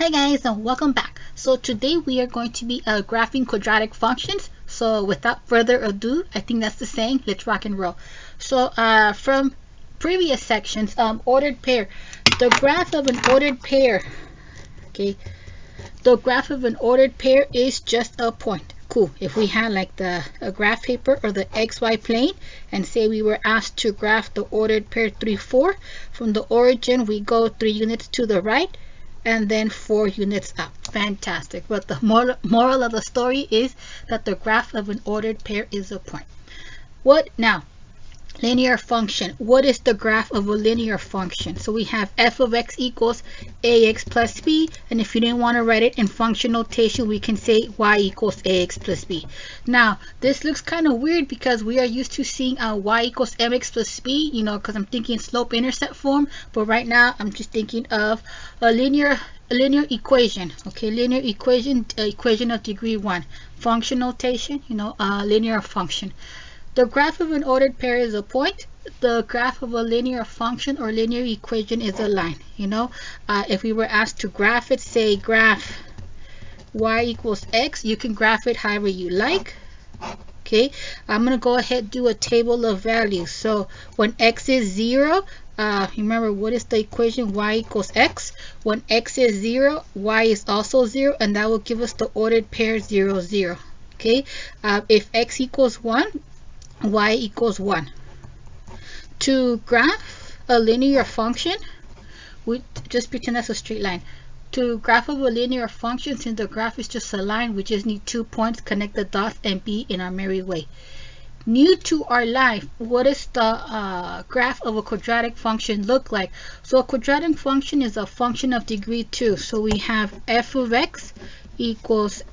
Hi guys, and welcome back. So today we are going to be graphing quadratic functions. So without further ado, I think that's the saying, let's rock and roll. So from previous sections, ordered pair, the graph of an ordered pair, okay, the graph of an ordered pair is just a point. Cool. If we had like a graph paper or the XY plane, and say we were asked to graph the ordered pair 3, 4, from the origin we go 3 units to the right and then 4 units up. Fantastic. But the moral of the story is that the graph of an ordered pair is a point. What now? Linear function. What is the graph of a linear function? So we have f of x equals ax plus b, and if you didn't want to write it in function notation, we can say y equals ax plus b. Now this looks kind of weird because we are used to seeing y equals mx plus b, you know, because I'm thinking slope intercept form, but right now I'm just thinking of a linear equation. Okay, linear equation, equation of degree 1. Function notation, you know, linear function. The graph of an ordered pair is a point. The graph of a linear function or linear equation is a line. You know, if we were asked to graph it, say graph y equals x, you can graph it however you like. Okay, I'm going to go ahead and do a table of values. So when x is 0, remember what is the equation? Y equals x. When x is 0, y is also 0, and that will give us the ordered pair 0, 0. Okay, if x equals 1, y equals 1. To graph a linear function, we just pretend that's a straight line. To graph of a linear function, since the graph is just a line, we just need 2 points, connect the dots, and be in our merry way. New to our life, what does the graph of a quadratic function look like? So a quadratic function is a function of degree 2. So we have f of x equals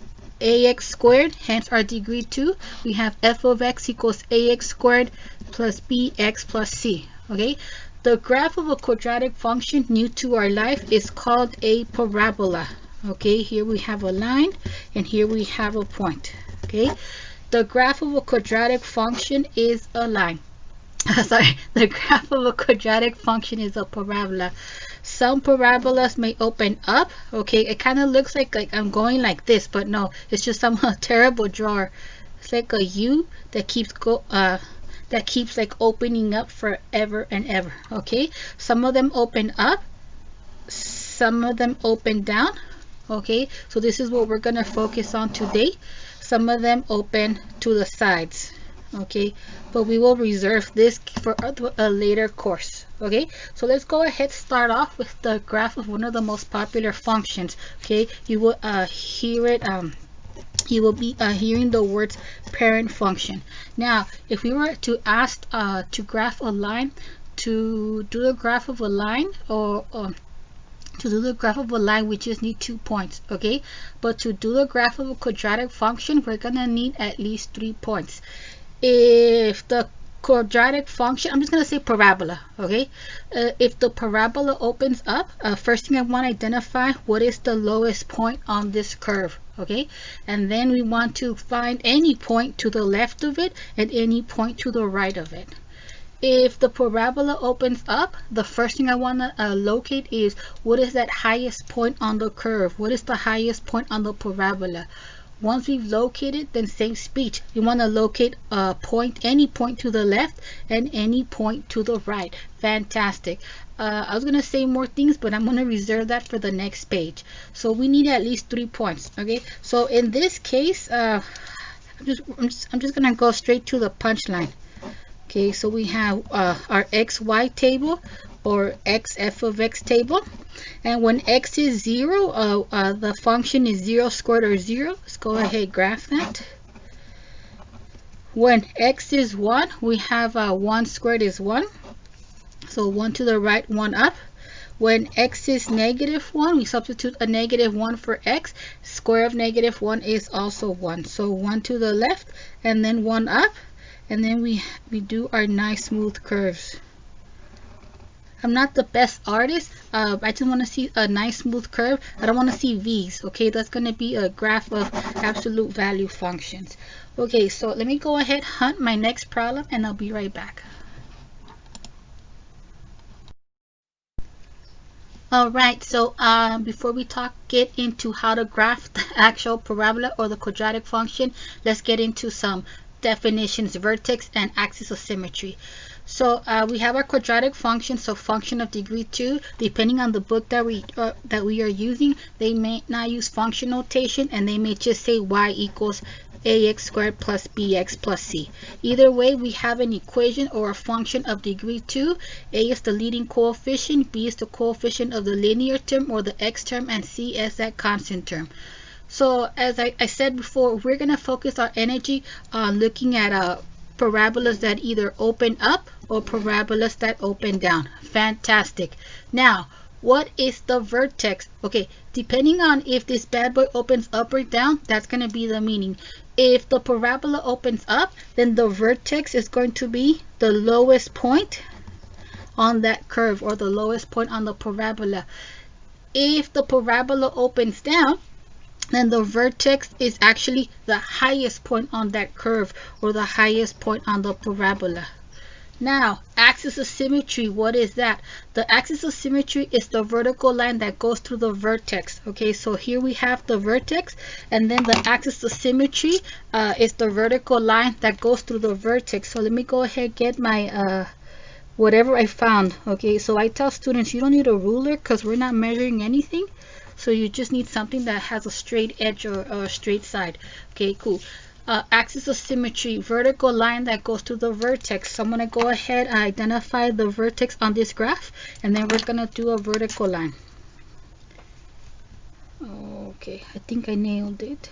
ax squared, hence our degree 2. We have f of x equals ax squared plus bx plus c. Okay, the graph of a quadratic function, new to our life, is called a parabola. Okay, here we have a line and here we have a point. Okay, the graph of a quadratic function is a line. Sorry, the graph of a quadratic function is a parabola. Some parabolas may open up. Okay, it kind of looks like I'm going like this, but no, it's just some terrible drawer. It's like a U that keeps like opening up forever and ever. Okay, some of them open up, some of them open down. Okay, so this is what we're gonna focus on today. Some of them open to the sides. Okay, but we will reserve this for a later course. Okay, so let's go ahead, start off with the graph of one of the most popular functions. Okay, you will hear it, you will be hearing the words parent function. Now if we were to ask to graph a line, to do the graph of a line, or to do the graph of a line, we just need 2 points. Okay, but to do the graph of a quadratic function, we're gonna need at least 3 points. If the quadratic function, I'm just going to say parabola. Okay, if the parabola opens up, first thing I want to identify what is the lowest point on this curve. Okay, and then we want to find any point to the left of it and any point to the right of it. If the parabola opens up, the first thing I want to locate is what is that highest point on the curve. What is the highest point on the parabola? Once we've located, then same speech. You want to locate a point, any point to the left and any point to the right. Fantastic. I was going to say more things, but I'm going to reserve that for the next page. So we need at least 3 points. Okay, so in this case, I'm just going to go straight to the punchline. Okay, so we have our xy table, or x f of x table, and when x is 0, the function is 0 squared or 0. Let's go ahead, graph that. When x is 1, we have 1 squared is 1, so 1 to the right, 1 up. When x is -1, we substitute a -1 for x. Square of -1 is also 1, so 1 to the left and then 1 up, and then we do our nice smooth curves. I'm not the best artist. I just want to see a nice smooth curve. I don't want to see V's. Okay, that's going to be a graph of absolute value functions. Okay, so let me go ahead, hunt my next problem, and I'll be right back. All right, so before we get into how to graph the actual parabola or the quadratic function, let's get into some definitions, vertex and axis of symmetry. So we have our quadratic function, so function of degree 2. Depending on the book that we are using, they may not use function notation, and they may just say y equals ax squared plus bx plus c. Either way, we have an equation or a function of degree 2. A is the leading coefficient, b is the coefficient of the linear term or the x term, and c is that constant term. So as I said before, we're going to focus our energy on looking at parabolas that either open up or parabolas that open down. Fantastic. Now, what is the vertex? Okay, depending on if this bad boy opens up or down, that's going to be the meaning. If the parabola opens up, then the vertex is going to be the lowest point on that curve, or the lowest point on the parabola. If the parabola opens down, then the vertex is actually the highest point on that curve, or the highest point on the parabola. Now, axis of symmetry, what is that? The axis of symmetry is the vertical line that goes through the vertex. Okay, so here we have the vertex, and then the axis of symmetry is the vertical line that goes through the vertex. So let me go ahead and get my whatever I found. Okay, so I tell students you don't need a ruler because we're not measuring anything. So you just need something that has a straight edge or a straight side. Okay, cool. Axis of symmetry, vertical line that goes to the vertex. So I'm going to go ahead and identify the vertex on this graph, and then we're going to do a vertical line. Okay, I think I nailed it.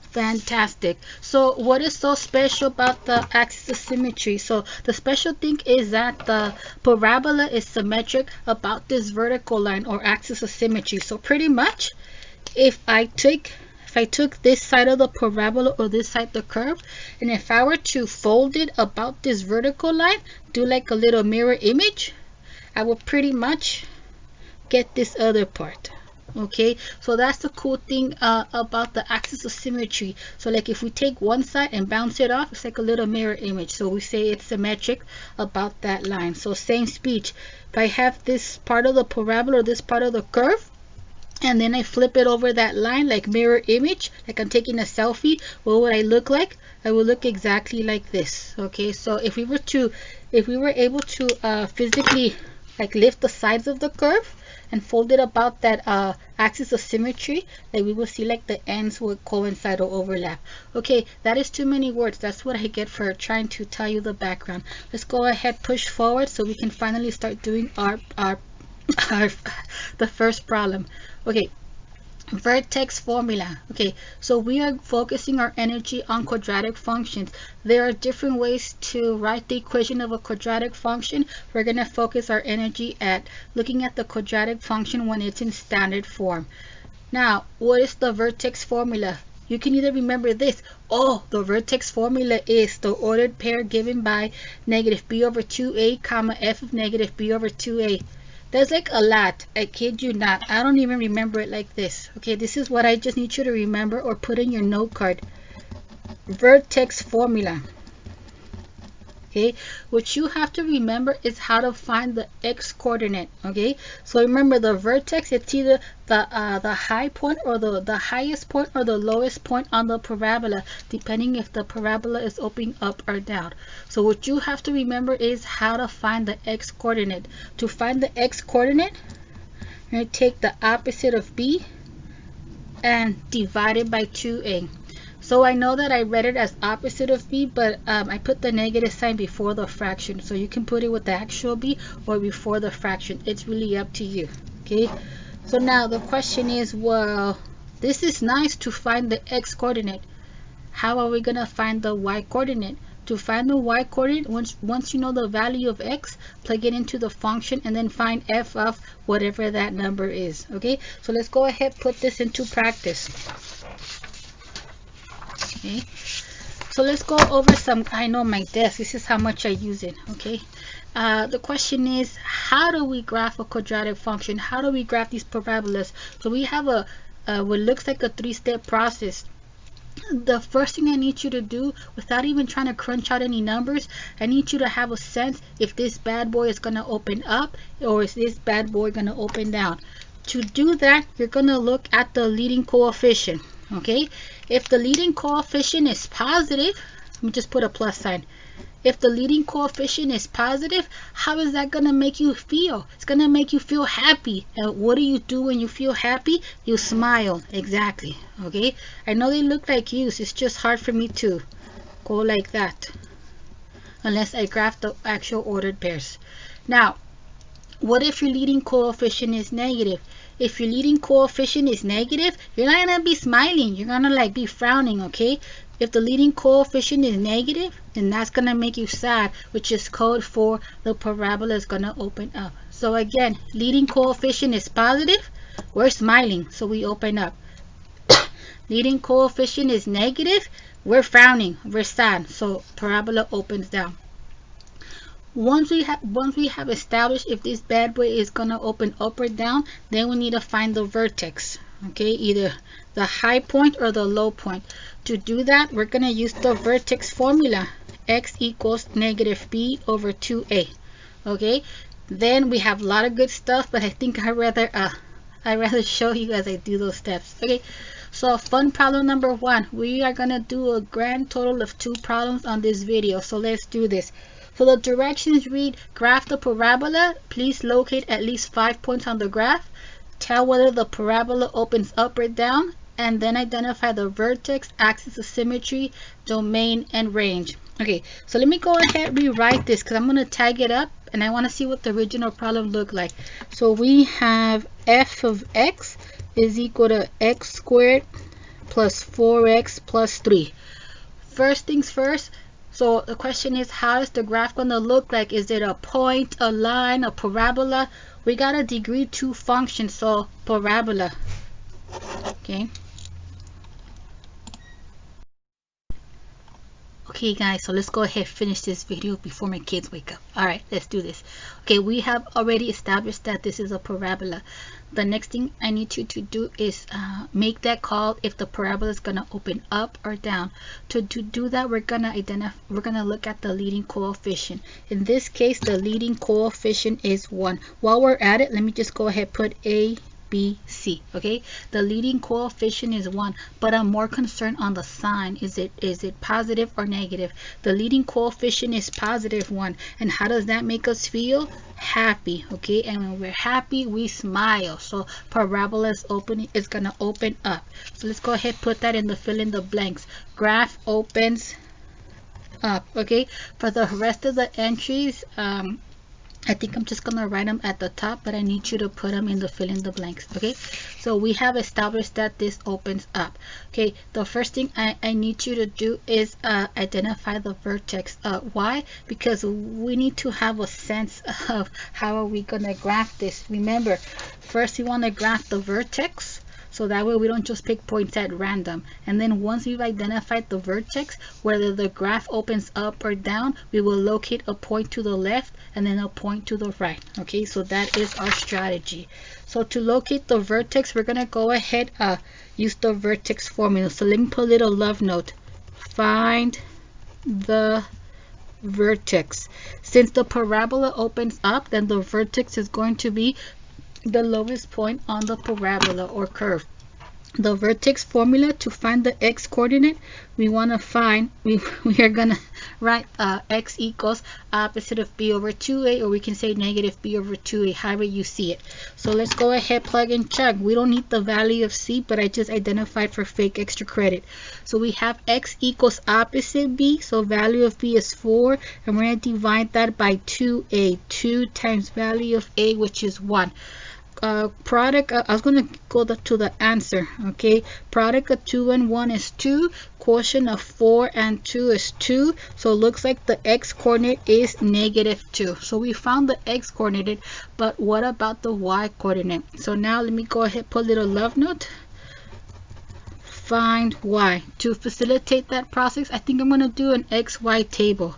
Fantastic. So what is so special about the axis of symmetry? So the special thing is that the parabola is symmetric about this vertical line or axis of symmetry. So pretty much, if I took this side of the parabola or this side of the curve, and if I were to fold it about this vertical line, do like a little mirror image, I will pretty much get this other part. Okay, so that's the cool thing about the axis of symmetry. So like if we take one side and bounce it off, it's like a little mirror image. So we say it's symmetric about that line. So same speech. If I have this part of the parabola or this part of the curve, and then I flip it over that line like mirror image, like I'm taking a selfie, what would I look like? I would look exactly like this. Okay, so if we were able to physically like lift the sides of the curve and fold it about that axis of symmetry, like we will see like the ends would coincide or overlap. Okay, that is too many words. That's what I get for trying to tell you the background. Let's go ahead, push forward so we can finally start doing the first problem. Okay, vertex formula. Okay, so we are focusing our energy on quadratic functions. There are different ways to write the equation of a quadratic function. We're going to focus our energy at looking at the quadratic function when it's in standard form. Now, what is the vertex formula? You can either remember this. Oh, the vertex formula is the ordered pair given by negative b over 2a comma f of negative b over 2a. There's like a lot. I kid you not. I don't even remember it like this. Okay, this is what I just need you to remember or put in your note card. Vertex formula. Okay, what you have to remember is how to find the x coordinate. Okay, so remember the vertex, it's either the high point or the highest point or the lowest point on the parabola, depending if the parabola is opening up or down. So what you have to remember is how to find the x coordinate. To find the x coordinate, you're going to take the opposite of b and divide it by 2a. So I know that I read it as opposite of b, but I put the negative sign before the fraction. So you can put it with the actual b or before the fraction. It's really up to you. Okay. So now the question is, well, this is nice to find the x coordinate. How are we going to find the y coordinate? To find the y coordinate, once you know the value of x, plug it into the function and then find f of whatever that number is. Okay. So let's go ahead, put this into practice. Okay, so let's go over some. I know my desk, this is how much I use it. Okay, the question is, how do we graph a quadratic function? How do we graph these parabolas? So we have what looks like a three-step process. the first thing I need you to do, without even trying to crunch out any numbers, I need you to have a sense if this bad boy is going to open up or is this bad boy going to open down. To do that, you're going to look at the leading coefficient. Okay, if the leading coefficient is positive, let me just put a plus sign. If the leading coefficient is positive, how is that going to make you feel? It's going to make you feel happy. And what do you do when you feel happy? You smile. Exactly. Okay, I know they look like U's. It's just hard for me to go like that unless I graph the actual ordered pairs. Now, what if your leading coefficient is negative? If your leading coefficient is negative, you're not going to be smiling. You're going to like be frowning, okay? If the leading coefficient is negative, then that's going to make you sad, which is code for the parabola is going to open up. So again, leading coefficient is positive, we're smiling, so we open up. Leading coefficient is negative, we're frowning, we're sad, so parabola opens down. Once we have established if this bad boy is going to open up or down, then we need to find the vertex. Okay, either the high point or the low point. To do that, we're going to use the vertex formula. X equals negative b over 2a. Okay, then we have a lot of good stuff, but I think I'd rather show you as I do those steps. Okay, so fun problem number 1. We are going to do a grand total of 2 problems on this video. So let's do this. So the directions read, graph the parabola. Please locate at least 5 points on the graph. Tell whether the parabola opens up or down, and then identify the vertex, axis of symmetry, domain, and range. Okay, so let me go ahead and rewrite this because I'm going to tag it up and I want to see what the original problem looked like. So we have f of x is equal to x squared plus 4x plus 3. First things first. So the question is, how is the graph going to look like? Is it a point, a line, a parabola? We got a degree 2 function, so parabola. Okay. Okay guys, so let's go ahead and finish this video before my kids wake up. Alright, let's do this. Okay, we have already established that this is a parabola. The next thing I need you to do is make that call if the parabola is going to open up or down. To do that, we're going to look at the leading coefficient. In this case, the leading coefficient is 1. While we're at it, let me just go ahead and put A, B, C. Okay, the leading coefficient is 1, but I'm more concerned on the sign. Is it positive or negative? The leading coefficient is positive 1, and how does that make us feel? Happy. Okay, and when we're happy, we smile. So parabola is gonna open up. So let's go ahead and put that in the fill in the blanks. Graph opens up. Okay, for the rest of the entries, I think I'm just gonna write them at the top, but I need you to put them in the fill in the blanks. Okay, so we have established that this opens up. Okay, the first thing I need you to do is identify the vertex. Why? Because we need to have a sense of how are we gonna graph this. Remember, first we want to graph the vertex, so that way we don't just pick points at random. And then once we've identified the vertex, whether the graph opens up or down, we will locate a point to the left and then a point to the right. Okay, so that is our strategy. So to locate the vertex, we're gonna go ahead use the vertex formula. So let me put a little love note. Find the vertex. Since the parabola opens up, then the vertex is going to be the lowest point on the parabola or curve. The vertex formula to find the x coordinate, we want to find, we are gonna write x equals opposite of b over 2a, or we can say negative b over 2a, however you see it. So let's go ahead, plug and chug. We don't need the value of c, but I just identified for fake extra credit. So we have x equals opposite b, so value of b is 4, and we're going to divide that by 2a. 2 times value of a, which is 1. Product, I was going to go to the answer. Okay, product of 2 and 1 is 2, quotient of 4 and 2 is 2, so it looks like the x coordinate is negative 2. So we found the x coordinate, but what about the y coordinate? So now let me go ahead, put a little love note. Find y. To facilitate that process, I think I'm going to do an xy table.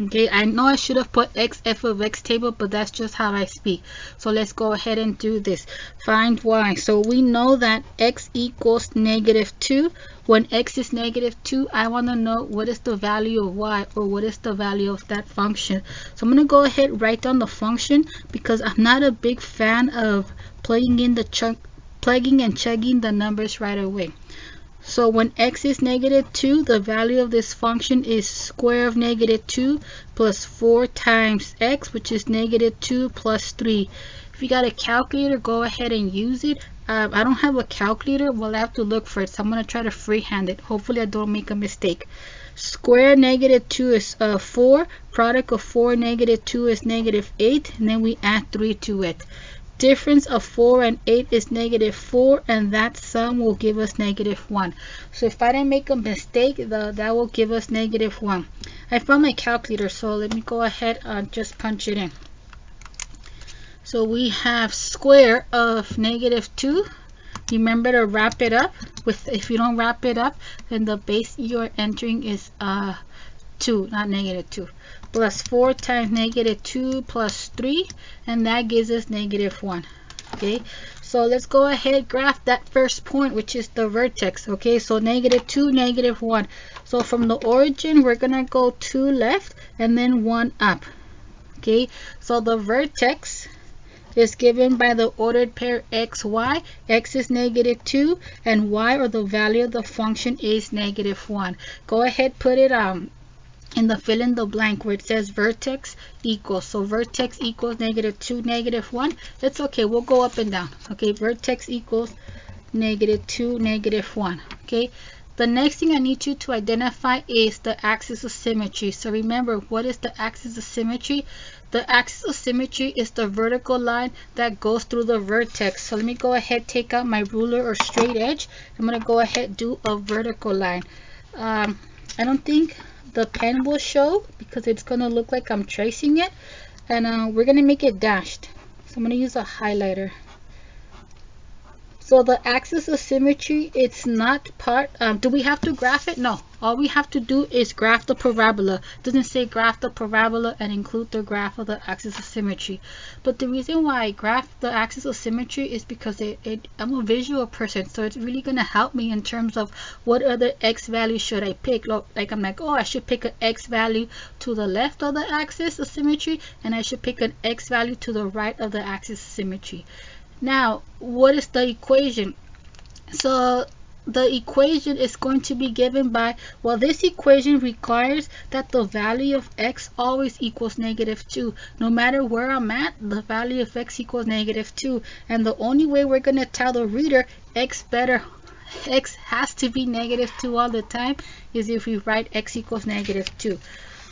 Okay, I know I should have put x f of x table, but that's just how I speak. So let's go ahead and do this. Find y. So we know that x equals -2. When x is -2, I want to know what is the value of y, or what is the value of that function. So I'm going to go ahead and write down the function, because I'm not a big fan of plugging and chugging the numbers right away. So when x is -2, the value of this function is square of -2 plus 4 times x, which is -2 plus 3. If you got a calculator, go ahead and use it. I don't have a calculator. Well, I have to look for it, so I'm going to try to freehand it. Hopefully I don't make a mistake. Square -2 is 4. Product of 4 -2 is -8. And then we add 3 to it. Difference of 4 and 8 is -4, and that sum will give us -1. So if I didn't make a mistake, that will give us -1. I found my calculator, so let me go ahead and just punch it in. So we have square of -2. Remember to wrap it up. If you don't wrap it up, then the base you're entering is 2, not -2. Plus 4 times -2 plus 3, and that gives us -1. Okay, so let's go ahead, graph that first point, which is the vertex. Okay, so -2, -1. So from the origin, we're gonna go 2 left and then 1 up. Okay, so the vertex is given by the ordered pair x, y. X is -2, and y, or the value of the function, is -1. Go ahead, put it in the fill in the blank where it says vertex equals. So vertex equals -2, -1. It's okay, we'll go up and down. Okay, vertex equals -2, -1. Okay, the next thing I need you to identify is the axis of symmetry. So remember, what is the axis of symmetry? The axis of symmetry is the vertical line that goes through the vertex. So let me go ahead, take out my ruler or straight edge. I'm going to go ahead and do a vertical line. I don't think the pen will show, because it's going to look like I'm tracing it, and we're going to make it dashed. So I'm going to use a highlighter. So the axis of symmetry, it's not part, do we have to graph it? No, all we have to do is graph the parabola. It doesn't say graph the parabola and include the graph of the axis of symmetry. But the reason why I graph the axis of symmetry is because I'm a visual person, so it's really going to help me in terms of what other x value should I pick. Like I'm like, oh, I should pick an x value to the left of the axis of symmetry, and I should pick an x value to the right of the axis of symmetry. Now, what is the equation? So the equation is going to be given by, well, this equation requires that the value of x always equals -2. No matter where I'm at, the value of x equals -2. And the only way we're going to tell the reader x has to be -2 all the time is if we write x equals -2.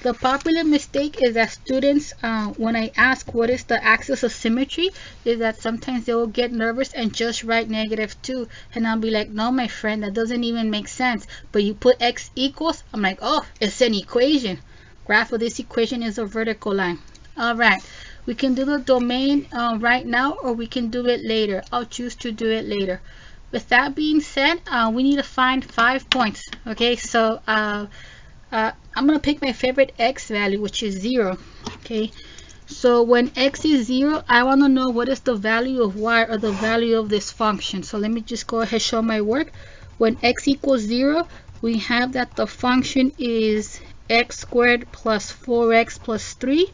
The popular mistake is that students, when I ask what is the axis of symmetry, is that sometimes they will get nervous and just write -2. And I'll be like, no, my friend, that doesn't even make sense. But you put x equals, I'm like, oh, it's an equation. Graph of this equation is a vertical line. All right, we can do the domain right now, or we can do it later. I'll choose to do it later. With that being said, we need to find 5 points. Okay, so I'm going to pick my favorite x value, which is 0. Okay, so when x is 0, I want to know what is the value of y, or the value of this function. So let me just go ahead and show my work. When x equals 0, we have that the function is x squared plus 4x plus 3.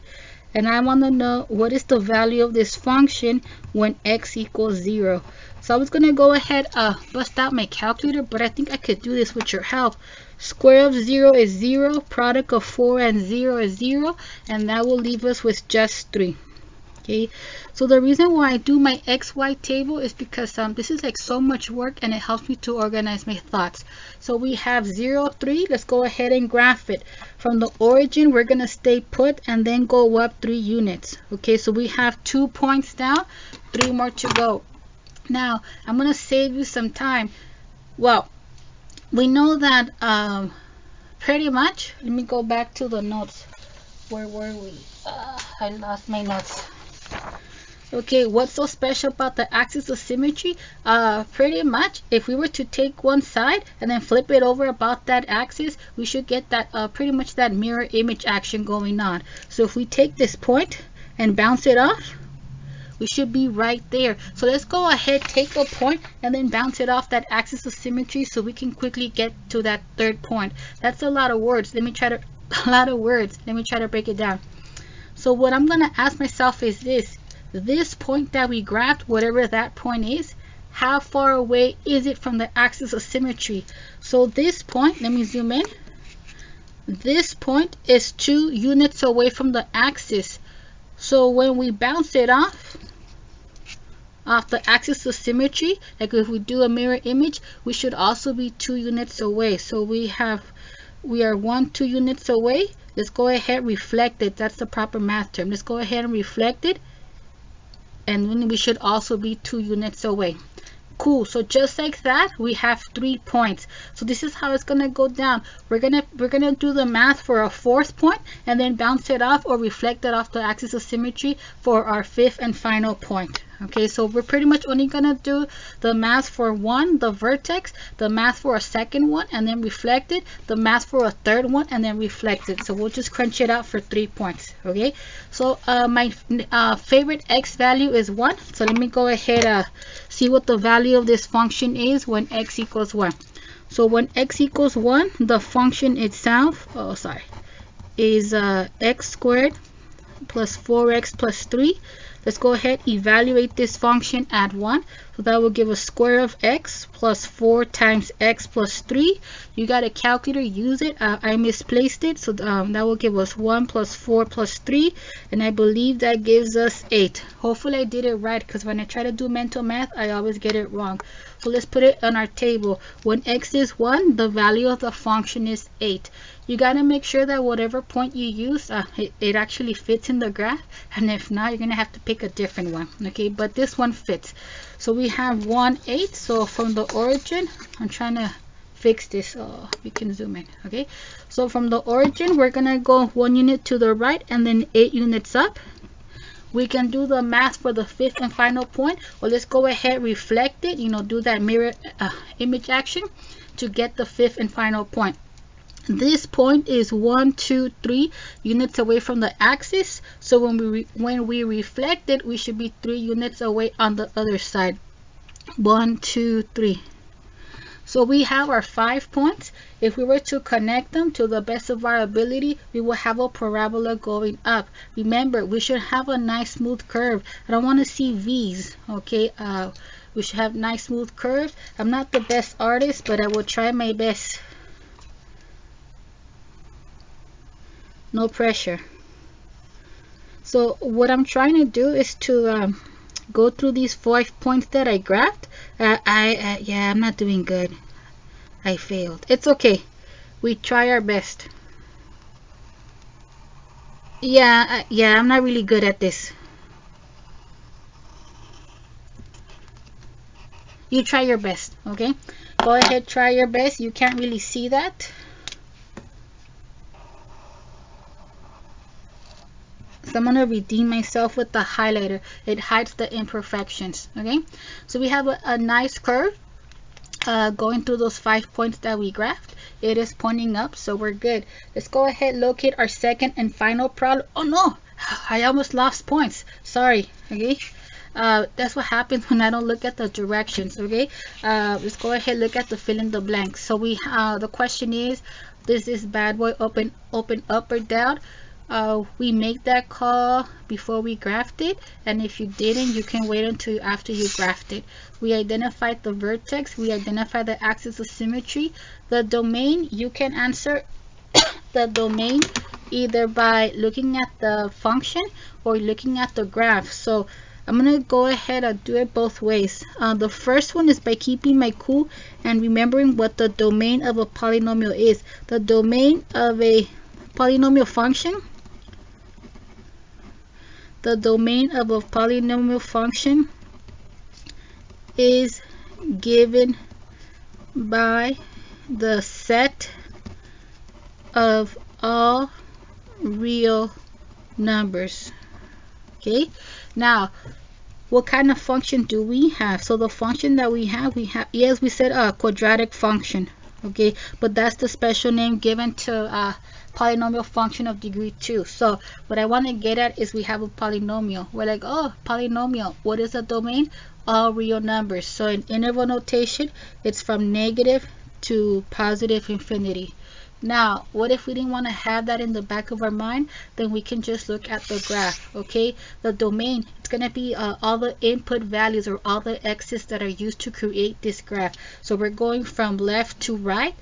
And I want to know what is the value of this function when x equals 0. So I was going to go ahead bust out my calculator, but I think I could do this with your help. Square of 0 is 0, product of 4 and 0 is 0, and that will leave us with just 3. Okay, so the reason why I do my XY table is because this is like so much work, and it helps me to organize my thoughts. So we have 0, 3. Let's go ahead and graph it. From the origin, we're going to stay put and then go up 3 units. Okay, so we have 2 points down, 3 more to go. Now, I'm going to save you some time. Well, we know that pretty much, let me go back to the notes. Where were we? I lost my notes. Okay, what's so special about the axis of symmetry? Pretty much, if we were to take one side and then flip it over about that axis, we should get that pretty much that mirror image action going on. So if we take this point and bounce it off, we should be right there. So let's go ahead, take a point and then bounce it off that axis of symmetry so we can quickly get to that third point. That's a lot of words. Let me try to break it down. So what I'm gonna ask myself is this point that we grabbed, whatever that point is, how far away is it from the axis of symmetry? So this point, let me zoom in. This point is 2 units away from the axis. So when we bounce it off the axis of symmetry, like if we do a mirror image, we should also be 2 units away. So we are 2 units away. Let's go ahead, reflect it. That's the proper math term. Let's go ahead and reflect it. And then we should also be 2 units away. Cool. So just like that, we have 3 points. So this is how it's gonna go down. We're gonna do the math for a 4th point and then bounce it off or reflect it off the axis of symmetry for our 5th and final point. Okay, so we're pretty much only gonna do the math for one, the vertex, the math for a 2nd one, and then reflect it, the math for a 3rd one, and then reflect it. So we'll just crunch it out for 3 points. Okay, so my favorite x value is 1. So let me go ahead see what the value of this function is when x equals 1. So when x equals 1, the function itself, is x squared plus 4x plus 3. Let's go ahead, evaluate this function at 1. So that will give us square of x plus 4 times x plus 3. You got a calculator, use it. I misplaced it, so that will give us 1 plus 4 plus 3. And I believe that gives us 8. Hopefully I did it right, because when I try to do mental math, I always get it wrong. So let's put it on our table. When x is 1, the value of the function is 8. You got to make sure that whatever point you use, it actually fits in the graph. And if not, you're going to have to pick a different one. Okay, but this one fits. So we have 1, 8. So from the origin, I'm trying to fix this so we can zoom in. Okay, so from the origin, we're going to go 1 unit to the right and then 8 units up. We can do the math for the 5th and final point. Well, let's go ahead, reflect it, do that mirror image action to get the 5th and final point. This point is 1, 2, 3 units away from the axis. So when we reflect it, we should be 3 units away on the other side. 1, 2, 3. So we have our 5 points. If we were to connect them to the best of our ability, we will have a parabola going up. Remember, we should have a nice smooth curve. I don't want to see V's. Okay, we should have nice smooth curves. I'm not the best artist, but I will try my best. No pressure. So what I'm trying to do is to go through these 5 points that I grabbed. Yeah, I'm not doing good. I failed. It's okay. We try our best. Yeah, I'm not really good at this. You try your best, okay? Go ahead, try your best. You can't really see that. So I'm going to redeem myself with the highlighter. It hides the imperfections. Okay, so we have a nice curve going through those 5 points that we graphed. It is pointing up, so we're good. Let's go ahead, locate our 2nd and final problem. Oh no, I almost lost points. Sorry. Okay, that's what happens when I don't look at the directions. Okay, let's go ahead, look at the fill in the blanks. So we the question is, does this bad boy open up or down? We make that call before we graphed it, and if you didn't, you can wait until after you graphed it. We identified the vertex, we identified the axis of symmetry. The domain, you can answer the domain either by looking at the function or looking at the graph. So I'm gonna go ahead and do it both ways. The first one is by keeping my cool and remembering what the domain of a polynomial is. The domain of a polynomial function, the domain of a polynomial function is given by the set of all real numbers. Okay, now what kind of function do we have? So the function that we have, yes, we said a quadratic function, okay, but that's the special name given to polynomial function of degree 2. So what I want to get at is we have a polynomial. We're like, oh, polynomial, what is the domain? All real numbers. So in interval notation, it's from negative to positive infinity. Now, what if we didn't want to have that in the back of our mind? Then we can just look at the graph, okay? The domain, it's going to be all the input values or all the x's that are used to create this graph. So we're going from left to right.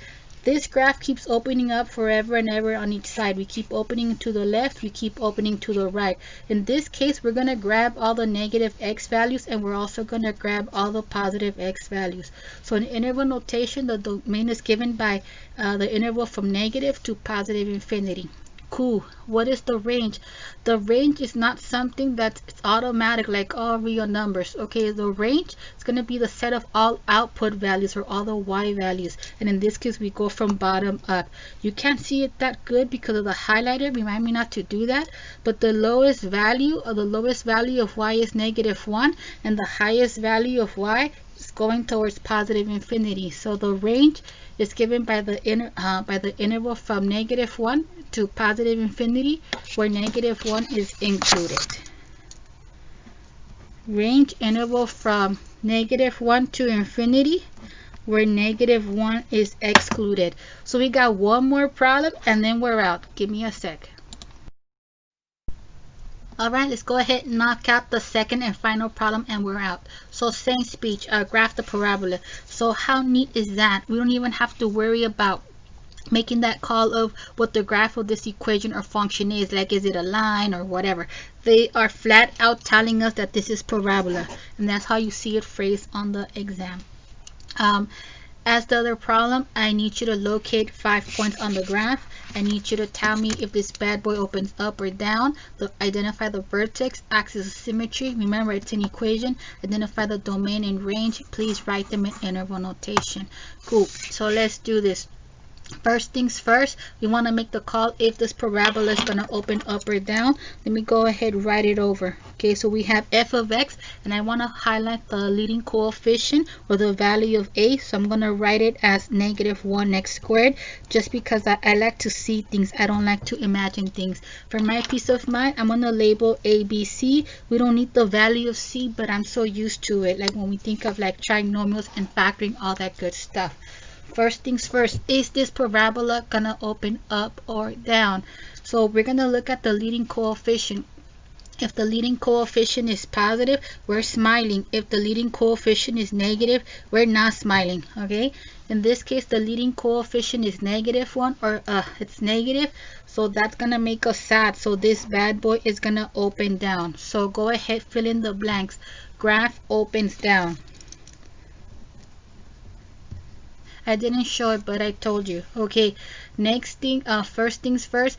This graph keeps opening up forever and ever on each side. We keep opening to the left, we keep opening to the right. In this case, we're going to grab all the negative x values, and we're also going to grab all the positive x values. So in interval notation, the domain is given by the interval from negative to positive infinity. Cool. What is the range? The range is not something that's automatic like all real numbers. Okay, the range is going to be the set of all output values or all the y values, and in this case we go from bottom up. You can't see it that good because of the highlighter. Remind me not to do that. But the lowest value of y is -1, and the highest value of y is going towards positive infinity. So the range is given by the interval from -1 to positive infinity, where -1 is included. Range interval from -1 to infinity, where -1 is excluded. So we got one more problem and then we're out. Give me a sec. Alright, let's go ahead and knock out the second and final problem and we're out. So same speech, graph the parabola. So how neat is that? We don't even have to worry about making that call of what the graph of this equation or function is. Like, is it a line or whatever? They are flat out telling us that this is parabola, and that's how you see it phrased on the exam. As the other problem, I need you to locate 5 points on the graph. I need you to tell me if this bad boy opens up or down. Identify the vertex, axis of symmetry. Remember, it's an equation. Identify the domain and range. Please write them in interval notation. Cool. So let's do this. First things first, we want to make the call if this parabola is going to open up or down. Let me go ahead and write it over. Okay, so we have f of x, and I want to highlight the leading coefficient or the value of a. So I'm going to write it as -1x squared, just because I like to see things. I don't like to imagine things. For my peace of mind, I'm going to label a, b, c. We don't need the value of c, but I'm so used to it. Like when we think of like trinomials and factoring, all that good stuff. First things first, is this parabola gonna open up or down? So we're gonna look at the leading coefficient. If the leading coefficient is positive, we're smiling. If the leading coefficient is negative, we're not smiling. Okay, in this case the leading coefficient is -1, or it's negative, so that's gonna make us sad. So this bad boy is gonna open down. So go ahead, fill in the blanks. Graph opens down. I didn't show it, but I told you. Okay, next thing, first things first,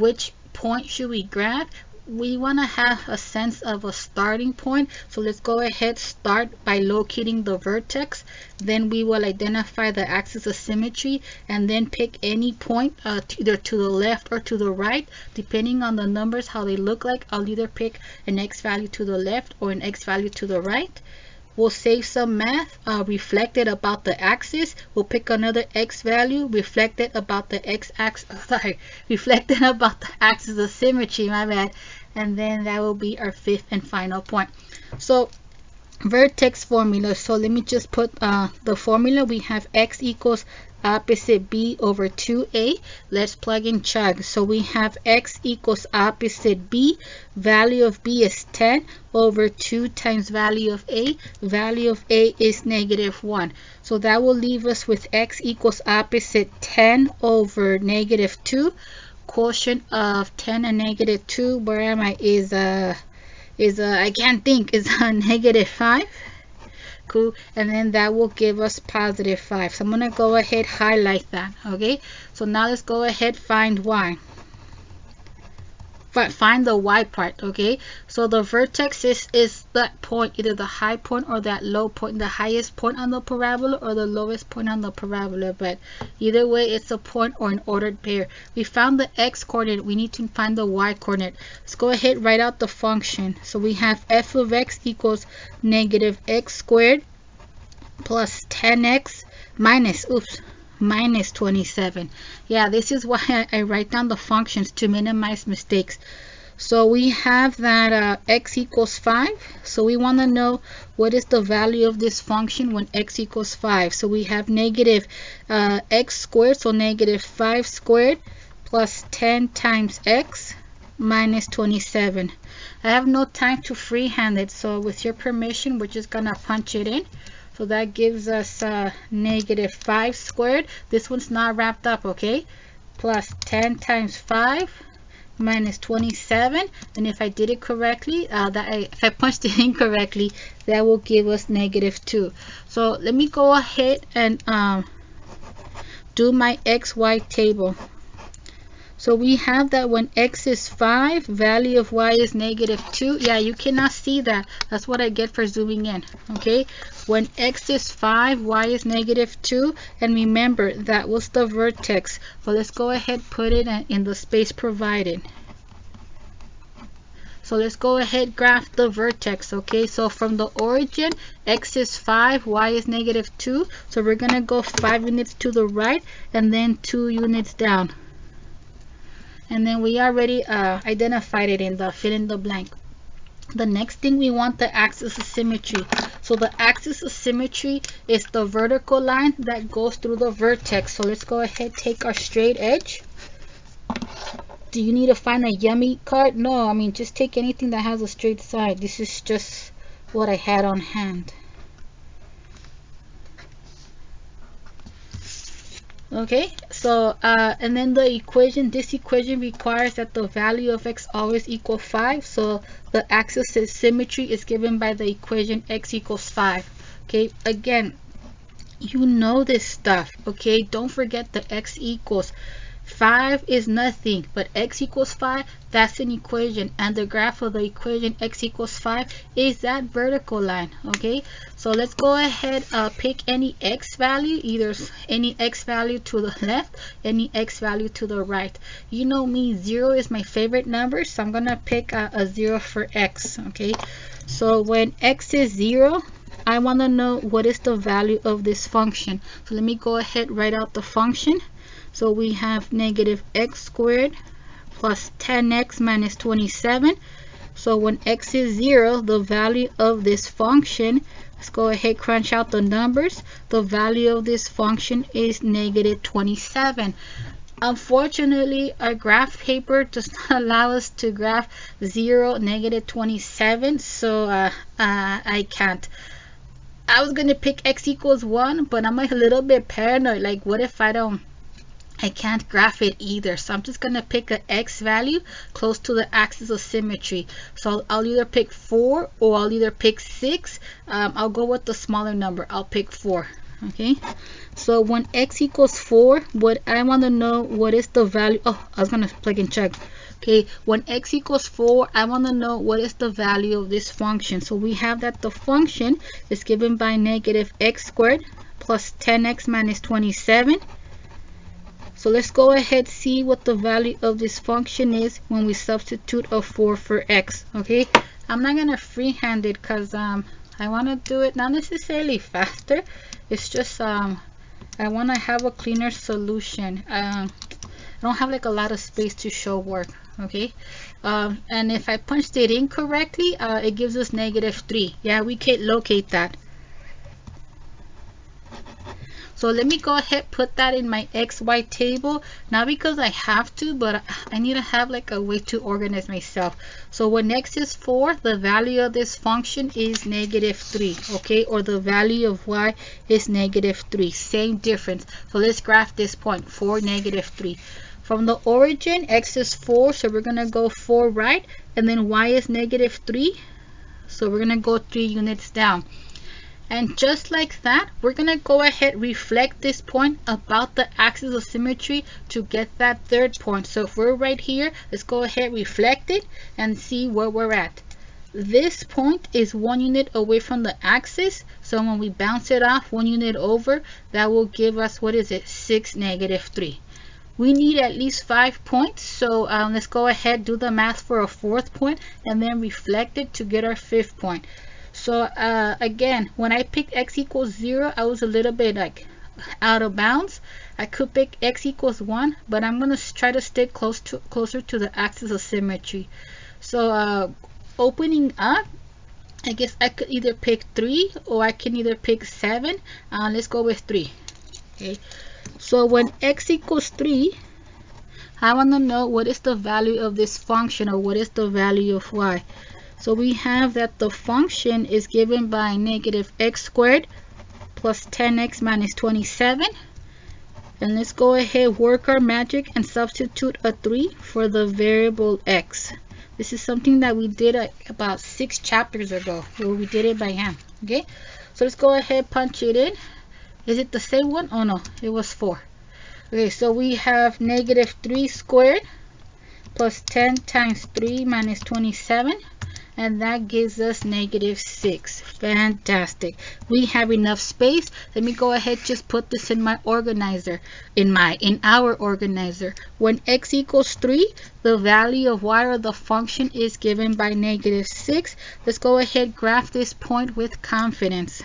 which point should we grab? We want to have a sense of a starting point. So let's go ahead, start by locating the vertex. Then we will identify the axis of symmetry, and then pick any point, either to the left or to the right, depending on the numbers, how they look like. I'll either pick an x value to the left or an x value to the right. We'll save some math reflected about the axis. We'll pick another x value reflected about the reflected about the axis of symmetry, my bad. And then that will be our fifth and final point. So vertex formula. So let me just put the formula. We have x equals opposite b over 2a. Let's plug in chug. So we have x equals opposite b. Value of b is 10 over 2 times value of a. Value of a is -1. So that will leave us with x equals opposite 10 over -2. Quotient of 10 and -2, where am I, is I can't think, is -5. Cool. And then that will give us +5. So I'm going to go ahead, highlight that. Okay, so now let's go ahead, find y. find the y part. Okay, so the vertex is that point, either the high point or that low point, the highest point on the parabola or the lowest point on the parabola, but either way it's a point or an ordered pair. We found the x coordinate, we need to find the y coordinate. Let's go ahead, write out the function. So we have f of x equals negative x squared plus 10x minus 27. Yeah, this is why I write down the functions, to minimize mistakes. So we have that x equals 5. So we want to know what is the value of this function when x equals 5. So we have negative x squared, so negative 5 squared plus 10 times x minus 27. I have no time to freehand it, so with your permission, we're just gonna punch it in. So that gives us negative 5 squared. This one's not wrapped up, okay? Plus 10 times 5 minus 27. And if I did it correctly, if I punched it in correctly, that will give us negative 2. So let me go ahead and do my XY table. So we have that when x is 5, value of y is negative 2. Yeah, you cannot see that. That's what I get for zooming in. Okay, when x is 5, y is negative 2. And remember, that was the vertex. So let's go ahead, put it in the space provided. So let's go ahead, graph the vertex. Okay, so from the origin, x is 5, y is negative 2. So we're going to go 5 units to the right and then 2 units down. And then we already identified it in the fill in the blank. The next thing, we want the axis of symmetry. So the axis of symmetry is the vertical line that goes through the vertex. So let's go ahead, take our straight edge. Do you need to find a yummy card? No, I mean, just take anything that has a straight side. This is just what I had on hand. Okay, so and then the equation, this equation requires that the value of x always equal 5. So the axis of symmetry is given by the equation x equals 5. Okay, again, you know this stuff. Okay, don't forget the x equals 5 is nothing, but x equals 5, that's an equation, and the graph of the equation x equals 5 is that vertical line. Okay, so let's go ahead, pick any x value, either any x value to the left, any x value to the right. You know me, 0 is my favorite number, so I'm gonna pick a 0 for x. Okay, so when x is 0, I want to know what is the value of this function. So let me go ahead, write out the function. So we have negative x squared plus 10x minus 27. So when x is 0, the value of this function, let's go ahead, crunch out the numbers. The value of this function is negative 27. Unfortunately, our graph paper does not allow us to graph 0, negative 27. So I can't. I was going to pick x equals 1, but I'm like a little bit paranoid. Like, what if I can't graph it either? So I'm just going to pick an x value close to the axis of symmetry. So I'll either pick 4 or I'll either pick 6. I'll go with the smaller number. I'll pick 4. Okay, so when x equals 4, what I want to know, what is the value? Oh, I was going to plug in check. Okay, when x equals 4, I want to know what is the value of this function. So we have that the function is given by negative x squared plus 10x minus 27. So let's go ahead, see what the value of this function is when we substitute a 4 for x. Okay, I'm not going to freehand it because I want to do it not necessarily faster. It's just I want to have a cleaner solution. I don't have like a lot of space to show work. Okay, and if I punched it in correctly, it gives us negative 3. Yeah, we can locate that. So let me go ahead, put that in my XY table, not because I have to, but I need to have like a way to organize myself. So when x is 4, the value of this function is negative 3, okay, or the value of y is negative 3, same difference. So let's graph this point, 4, negative 3. From the origin, x is 4, so we're gonna go 4 right, and then y is negative 3, so we're gonna go 3 units down. And just like that, we're gonna go ahead reflect this point about the axis of symmetry to get that third point. So if we're right here, let's go ahead reflect it and see where we're at. This point is 1 unit away from the axis, so when we bounce it off 1 unit over, that will give us, what is it, 6, -3. We need at least 5 points, so let's go ahead, do the math for a fourth point, and then reflect it to get our fifth point. So again, when I picked x equals 0, I was a little bit like out of bounds. I could pick x equals 1, but I'm going to try to stick closer to the axis of symmetry. So opening up, I guess I could either pick 3 or I can either pick 7. Let's go with 3. Okay. So when x equals 3, I want to know what is the value of this function, or what is the value of y. So we have that the function is given by -x² plus 10x minus 27. And let's go ahead, work our magic and substitute a 3 for the variable x. This is something that we did about 6 chapters ago, where we did it by hand. Okay, so let's go ahead, punch it in. Is it the same one? Oh no, it was 4. Okay, so we have -3 squared plus 10 times 3 minus 27, and that gives us -6. Fantastic. We have enough space. Let me go ahead, just put this in my organizer, in our organizer. When x equals 3, the value of y, or the function, is given by -6. Let's go ahead, graph this point with confidence.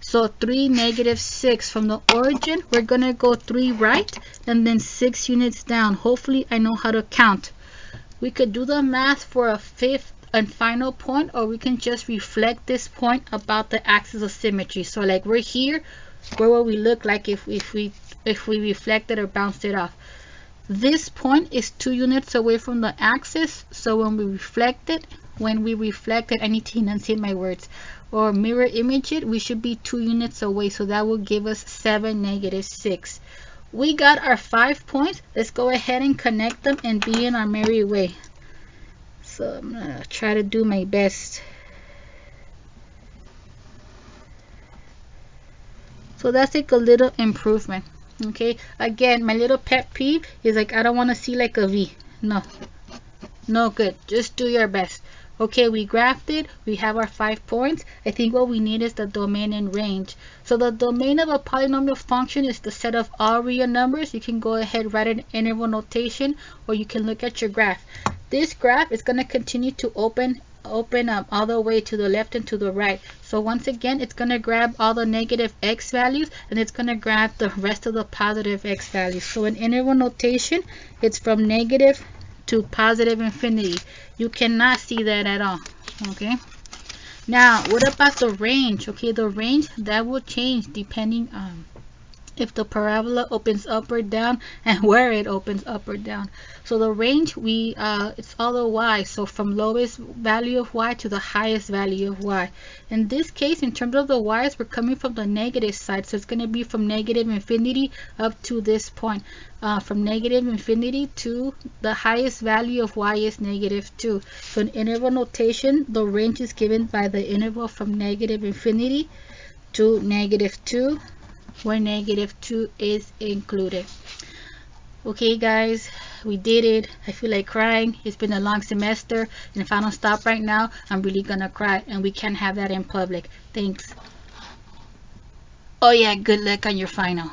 So 3, -6. From the origin, we're gonna go 3 right and then 6 units down. Hopefully I know how to count. We could do the math for a fifth and final point, or we can just reflect this point about the axis of symmetry. So like we're here, where will we look like if we reflected or bounced it off? This point is 2 units away from the axis, so when we reflect it, I need to enunciate my words, or mirror image it, we should be 2 units away, so that will give us 7, -6. We got our 5 points. Let's go ahead and connect them and be in our merry way. So I'm gonna try to do my best. So that's like a little improvement. Okay, again, my little pet peeve is like, I don't want to see like a V. No good. Just do your best. Okay, we graphed it. We have our 5 points. I think what we need is the domain and range. So the domain of a polynomial function is the set of all real numbers. You can go ahead, write an interval notation, or you can look at your graph. This graph is going to continue to open up all the way to the left and to the right. So once again, it's going to grab all the -x values, and it's going to grab the rest of the positive x values. So in interval notation, it's from negative to positive infinity. You cannot see that at all. Okay, now what about the range? Okay, the range, that will change depending on if the parabola opens up or down and where it opens up or down. So the range, it's all the y, so from lowest value of y to the highest value of y. In this case, in terms of the y's, we're coming from the negative side, so it's going to be from -infinity up to this point. From -infinity to the highest value of y is -2. So in interval notation, the range is given by the interval from -infinity to -2, where -2 is included. Okay guys, we did it. I feel like crying. It's been a long semester, and if I don't stop right now, I'm really gonna cry, and we can't have that in public. Thanks. Oh yeah, good luck on your final.